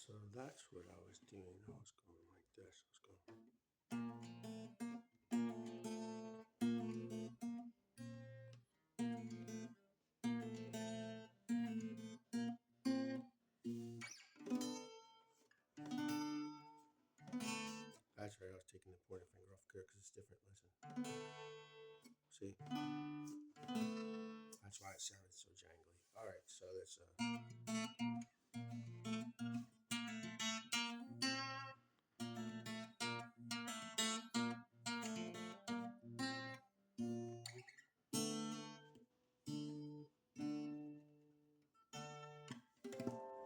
So that's what I was doing. I was going like this. I was going. That's right. I was taking the pointer finger off here because it's different. Listen. See? That's why it sounded so jangly. All right. So that's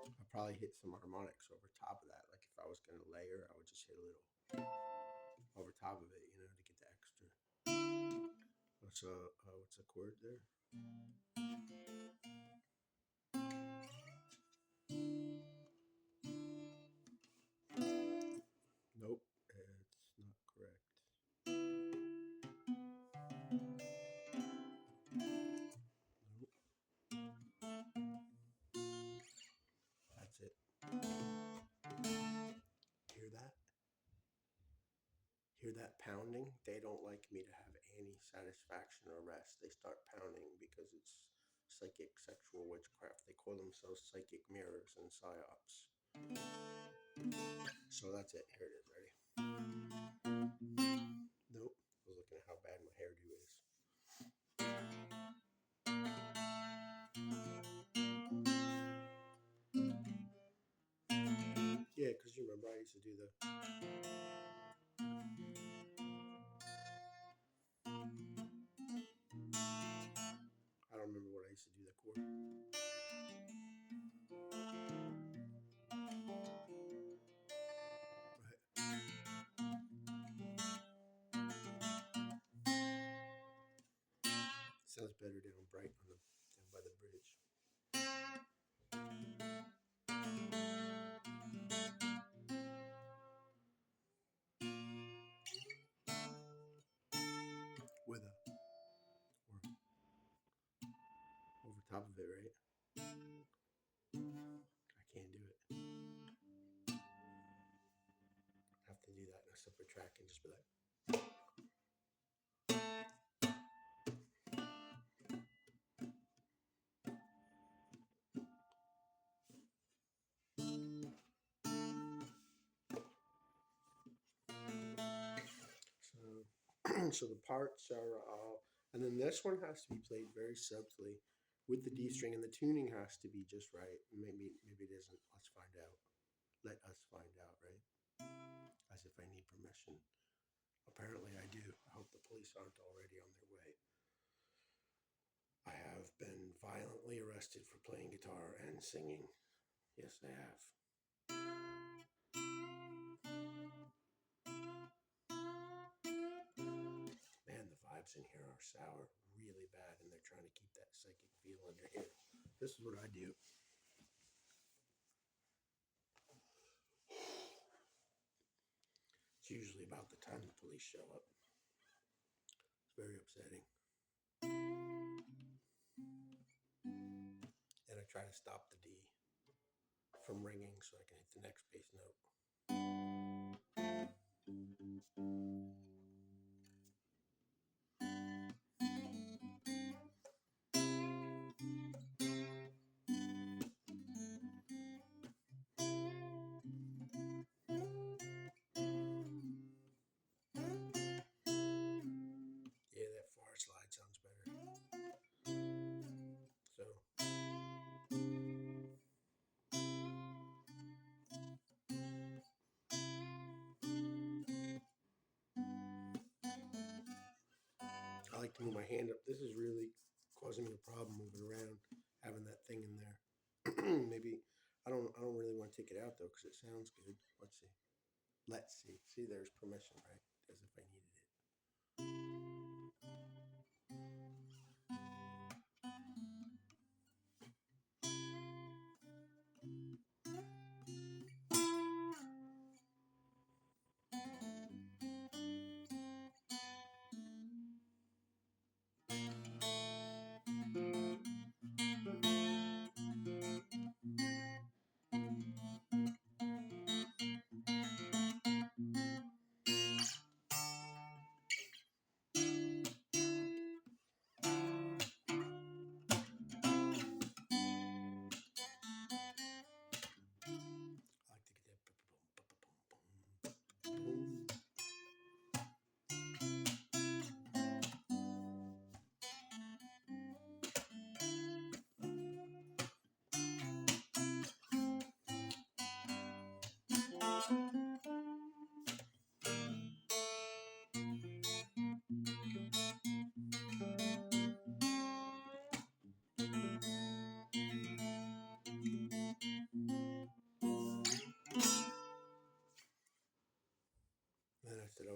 I probably hit some harmonics over top of that. Like if I was going to layer, I would just hit a little over top of it, to get the extra. What's a chord there? Nope, it's not correct. Nope, that's it. Hear that? Hear that pounding? They don't like me to have any satisfaction or rest. They start pounding because it's psychic sexual witchcraft. They call themselves psychic mirrors and psyops. So that's it. Here it is. Ready? Nope. I was looking at how bad my hairdo is. Yeah, because you remember I used to do the. I don't remember what I used to do the chord. Right. Sounds better down bright down by the bridge. With a or over top of it, right? I can't do it. I have to do that in a separate track and just be like. So, so the parts are all, and then this one has to be played very subtly with the D string, and the tuning has to be just right. Maybe it isn't. Let's find out. Let us find out, right? As if I need permission. Apparently, I do. I hope the police aren't already on their way. I have been violently arrested for playing guitar and singing. Yes, I have. Man, the vibes in here are sour, really bad, and they're trying to keep that psychic feel under here. This is what I do. It's usually about the time the police show up. It's very upsetting. And I try to stop the D from ringing so I can hit the next bass note. Yeah, that far slide sounds better. So. I like to move my hand up. This is really causing me a problem moving around, having that thing in there. Maybe I don't really want to take it out though because it sounds good. Let's see. Let's see. See, there's permission, right? As if I needed it.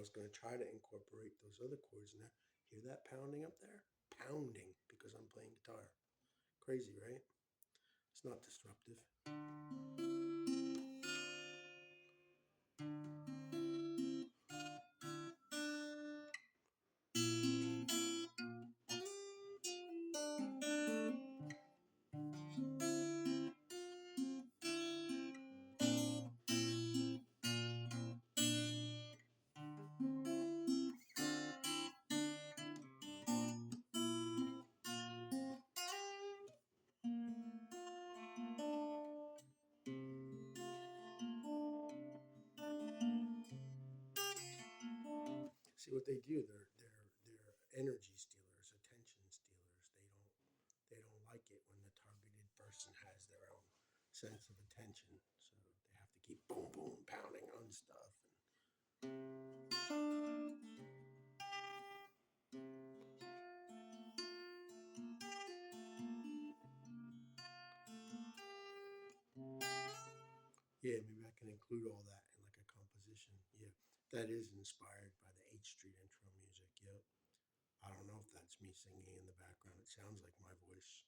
was going to try to incorporate those other chords in there. Hear that pounding up there? Pounding because I'm playing guitar. Crazy, right? It's not disruptive. See what they do? They're energy stealers, attention stealers. They don't like it when the targeted person has their own sense of attention. So they have to keep boom boom pounding on stuff. Yeah, maybe I can include all that in like a composition. Yeah, that is inspired by the H Street intro music. Yep. I don't know if that's me singing in the background. It sounds like my voice.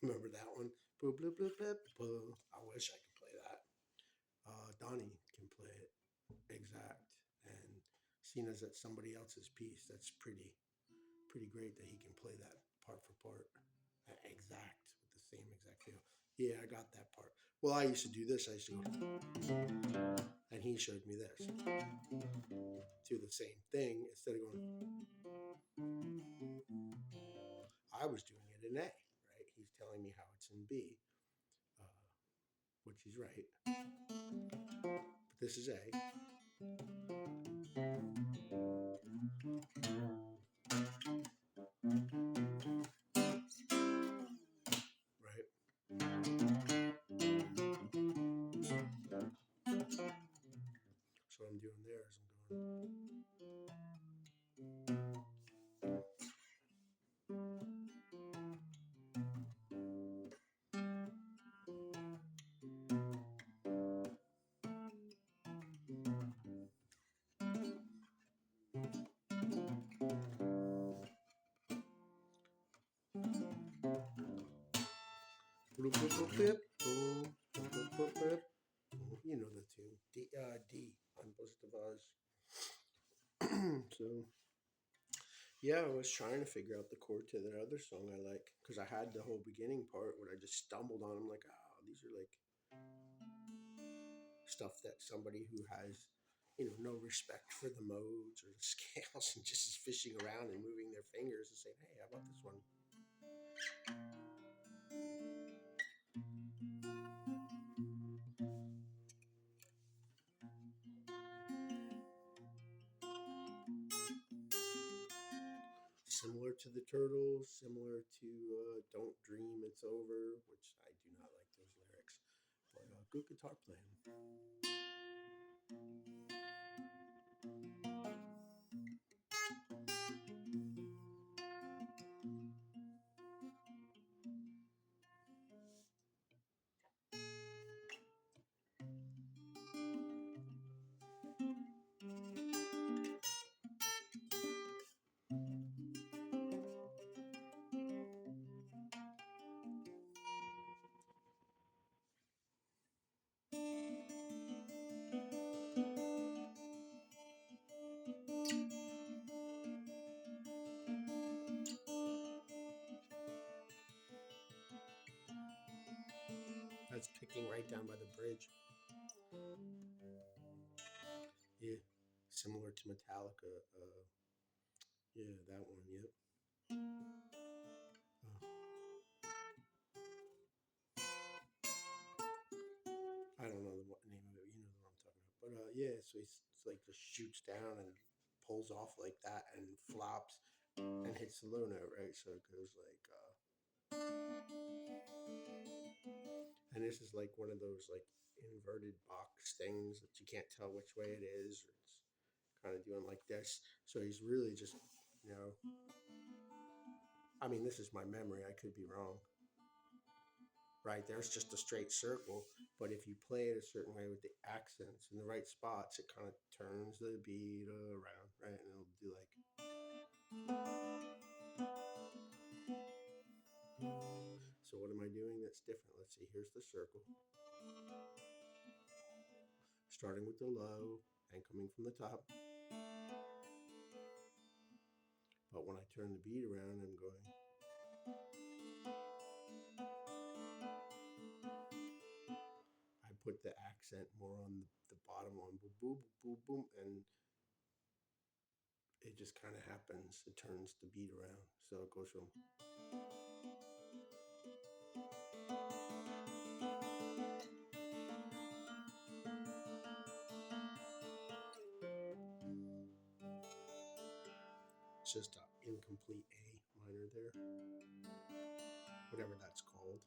Remember that one? Boo, boo, boo, boo, boo. I wish I could play that. Donnie can play it exact, and seeing as that's somebody else's piece, that's pretty great that he can play that part for part, exact with the same exact feel. Yeah, I got that part. Well, I used to do this. I used to go, and he showed me this. Do the same thing instead of going. I was doing it in A, right? He's telling me how it's in B, uh, which he's right. But this is A. Right? So what I'm doing there is I'm going. You know the tune. D on Boast of Oz. So yeah, I was trying to figure out the chord to that other song I like because I had the whole beginning part where I just stumbled on. I'm like, oh, these are like stuff that somebody who has, no respect for the modes or the scales and just is fishing around and moving their fingers and saying, hey, how about this one? Similar to the Turtles, similar to Don't Dream It's Over, which I do not like those lyrics, but good guitar playing. That's picking right down by the bridge. Yeah, similar to Metallica. Yeah, that one. Yep. I don't know the name of it. You know the one I'm talking about. But yeah, so it's like just shoots down and pulls off like that and flops and hits the low note, right? So it goes like, and this is like one of those like inverted box things that you can't tell which way it is, or it's kind of doing like this. So he's really just, you know, I mean, this is my memory. I could be wrong. Right, there's just a straight circle, but if you play it a certain way with the accents in the right spots, it kind of turns the beat around, right? And it'll do like. So what am I doing that's different? Let's see. Here's the circle, starting with the low and coming from the top. But when I turn the beat around, I'm going. I put the accent more on the bottom one, boom, boom, boom, boom, and it just kind of happens. It turns the beat around, so it goes from. It's just an incomplete A minor there, whatever that's called.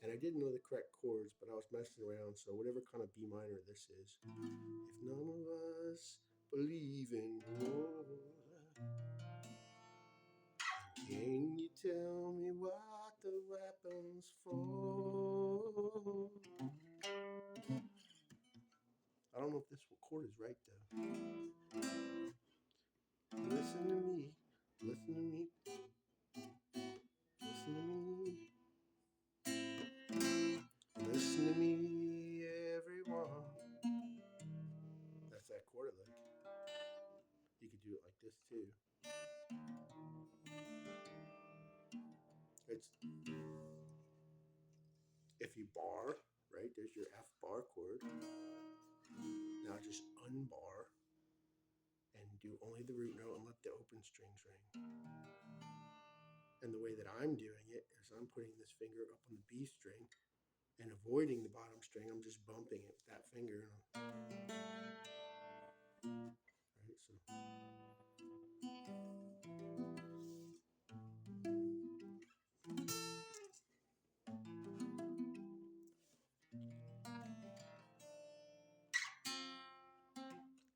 And I didn't know the correct chords, but I was messing around. So whatever kind of B minor this is, if none of us believe in war, can you tell me what the weapon's for? I don't know if this chord is right though. Listen to me, listen to me, listen to me, listen to me, everyone. That's that chord lick. You could do it like this too. It's if you bar, right? There's your F bar chord. Now just unbar and do only the root note and let the open strings ring. And the way that I'm doing it is I'm putting this finger up on the B string and avoiding the bottom string. I'm just bumping it with that finger. Right, so.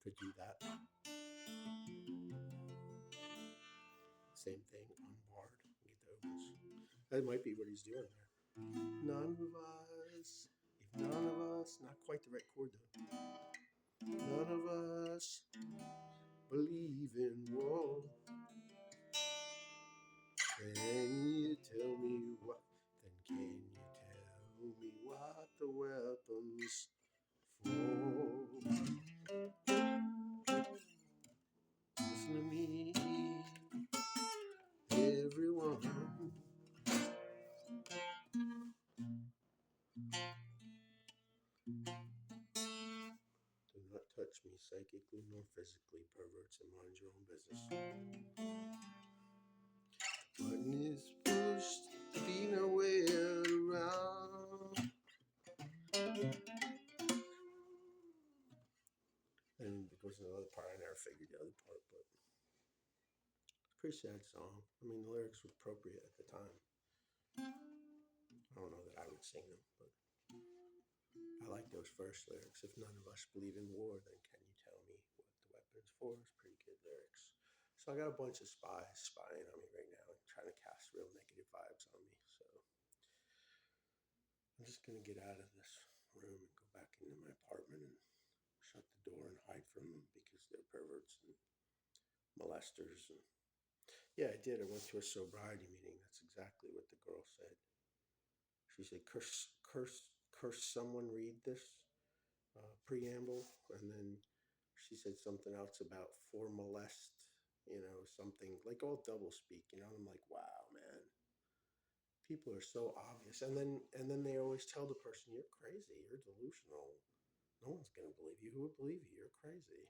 Could do that. Same thing, unbarred, get the opens. That might be what he's doing there. None of us, if none of us, not quite the right chord though. None of us believe in war. Can you tell me what? Then can you tell me what the weapon's for? Listen to me, everyone. Do not touch me psychically nor physically, perverts, and mind your own business. Button is pushed to be nowhere around. And it goes to the other part. I never figured the other part, but it's a pretty sad song. I mean, the lyrics were appropriate at the time. I don't know that I would sing them, but I like those first lyrics. If none of us believe in war, then can you tell me what the weapon's for? It's pretty good lyrics. So I got a bunch of spies spying on me right now and trying to cast real negative vibes on me. So I'm just going to get out of this room and go back into my apartment and shut the door and hide from them because they're perverts and molesters. And yeah, I did. I went to a sobriety meeting. That's exactly what the girl said. She said, curse someone read this preamble. And then she said something else about for molest, something like all double speak, and I'm like, wow, man, people are so obvious. And then they always tell the person, you're crazy, you're delusional, no one's gonna believe you. Who would believe you? You're crazy.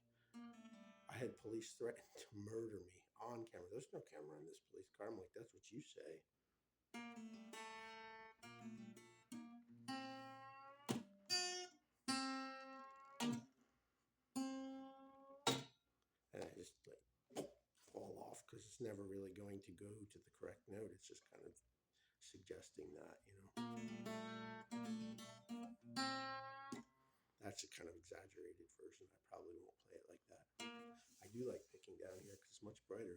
I had police threaten to murder me on camera. There's no camera in this police car. I'm like, that's what you say. because it's never really going to go to the correct note. It's just kind of suggesting that, you know. That's a kind of exaggerated version. I probably won't play it like that. I do like picking down here because it's much brighter.